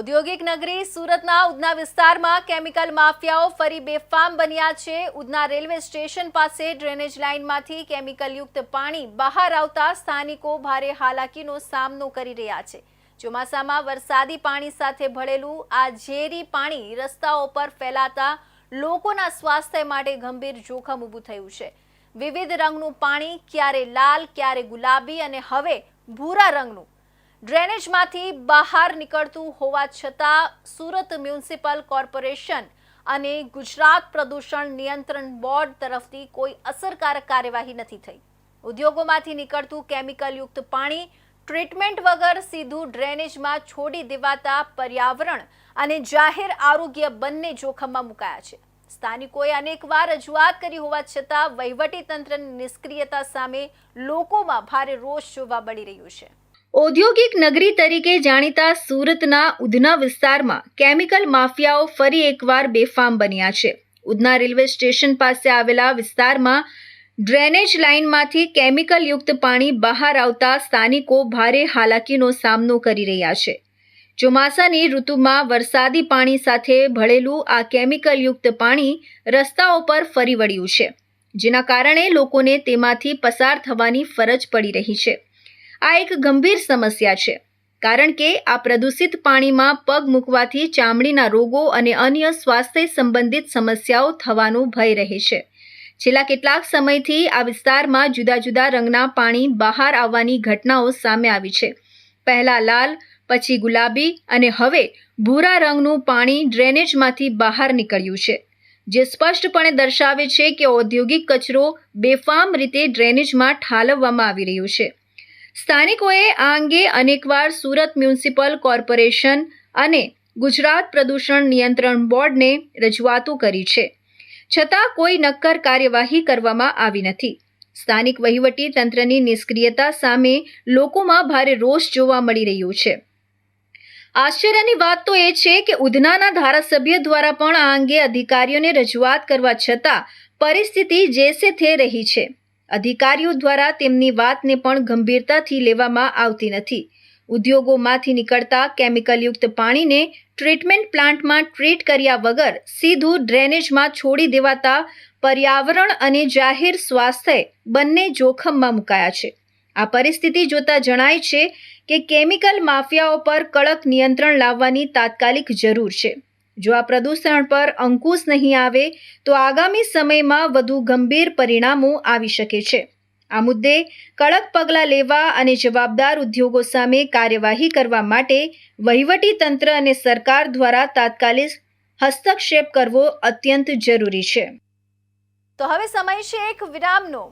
ઔદ્યોગિક નગરી સુરતના ઉધના વિસ્તારમાં કેમિકલ માફિયાઓ ફરી બેફામ બન્યા છે। ઉધના રેલવે સ્ટેશન પાસે ડ્રેનેજ લાઇનમાંથી કેમિકલયુક્ત પાણી બહાર આવતા સ્થાનિકો ભારે હાલાકીનો સામનો કરી રહ્યા છે। ચોમાસામાં વરસાદી પાણી સાથે ભળેલું આ ઝેરી પાણી રસ્તાઓ પર ફેલાતા લોકોના સ્વાસ્થ્ય માટે ગંભીર જોખમ ઊભું થયું છે। વિવિધ રંગનું પાણી ક્યારે લાલ, ક્યારે ગુલાબી અને હવે ભૂરા રંગનું ડ્રેનેજમાંથી બહાર નીકળતું હોવા છતાં સુરત મ્યુનિસિપલ કોર્પોરેશન અને ગુજરાત પ્રદૂષણ નિયંત્રણ બોર્ડ તરફથી કોઈ અસરકારક કાર્યવાહી નથી થઈ। ઉદ્યોગોમાંથી નીકળતું કેમિકલયુક્ત પાણી ટ્રીટમેન્ટ વગર સીધું ડ્રેનેજમાં છોડી દેવાતા પર્યાવરણ અને જાહેર આરોગ્ય બંને જોખમમાં મુકાયા છે। સ્થાનિકોએ અનેકવાર રજૂઆત કરી હોવા છતાં વહીવટીતંત્રની નિષ્ક્રિયતા સામે લોકોમાં ભારે રોષ જોવા મળી રહ્યો છે। ઔદ્યોગિક નગરી તરીકે જાણીતા સુરતના ઉધના વિસ્તારમાં કેમિકલ માફિયાઓ ફરી એકવાર બેફામ બન્યા છે। ઉધના રેલવે સ્ટેશન પાસે આવેલા વિસ્તારમાં ડ્રેનેજ લાઇનમાંથી કેમિકલયુક્ત પાણી બહાર આવતા સ્થાનિકો ભારે હાલાકીનો સામનો કરી રહ્યા છે। ચોમાસાની ઋતુમાં વરસાદી પાણી સાથે ભળેલું આ કેમિકલયુક્ત પાણી રસ્તાઓ પર ફરી વળ્યું છે, જેના કારણે લોકોને તેમાંથી પસાર થવાની ફરજ પડી રહી છે। આ એક ગંભીર સમસ્યા છે, કારણ કે આ પ્રદૂષિત પાણીમાં પગ મૂકવાથી ચામડીના રોગો અને અન્ય સ્વાસ્થ્ય સંબંધિત સમસ્યાઓ થવાનો ભય રહે છે। છેલ્લા કેટલાક સમયથી આ વિસ્તારમાં જુદા જુદા રંગના પાણી બહાર આવવાની ઘટનાઓ સામે આવી છે। પહેલા લાલ, પછી ગુલાબી અને હવે ભૂરા રંગનું પાણી ડ્રેનેજમાંથી બહાર નીકળ્યું છે, જે સ્પષ્ટપણે દર્શાવે છે કે ઔદ્યોગિક કચરો બેફામ રીતે ડ્રેનેજમાં ઠાલવવામાં આવી રહ્યો છે। સ્થાનિકોએ આ અંગે અનેકવાર સુરત મ્યુનિસિપલ કોર્પોરેશન અને ગુજરાત પ્રદૂષણ નિયંત્રણ બોર્ડને રજૂઆતો કરી છે, છતાં કોઈ નક્કર કાર્યવાહી કરવામાં આવી નથી। સ્થાનિક વહીવટી તંત્રની નિષ્ક્રિયતા સામે લોકોમાં ભારે રોષ જોવા મળી રહ્યો છે। આશ્ચર્યની વાત તો એ છે કે ઉધનાના ધારાસભ્ય દ્વારા પણ આ અંગે અધિકારીઓને રજૂઆત કરવા છતાં પરિસ્થિતિ જેસે તે રહી છે। અધિકારીઓ દ્વારા તેમની વાતને પણ ગંભીરતાથી લેવામાં આવતી નથી। ઉદ્યોગોમાંથી નીકળતા કેમિકલયુક્ત પાણીને ટ્રીટમેન્ટ પ્લાન્ટમાં ટ્રીટ કર્યા વગર સીધું ડ્રેનેજમાં છોડી દેવાતા પર્યાવરણ અને જાહેર સ્વાસ્થ્ય બંને જોખમમાં મુકાયા છે। આ પરિસ્થિતિ જોતા જણાય છે કે કેમિકલ માફિયાઓ પર કડક નિયંત્રણ લાવવાની તાત્કાલિક જરૂર છે। જો આ પ્રદૂષણ પર અંકુશ નહીં આવે તો આગામી સમયમાં વધુ ગંભીર પરિણામો આવી શકે છે। આ મુદ્દે કડક પગલાં લેવા અને જવાબદાર ઉદ્યોગો સામે કાર્યવાહી કરવા માટે વહીવટી તંત્ર અને સરકાર દ્વારા તાત્કાલિક હસ્તક્ષેપ કરવો અત્યંત જરૂરી છે। તો હવે સમય છે એક વિરામનો।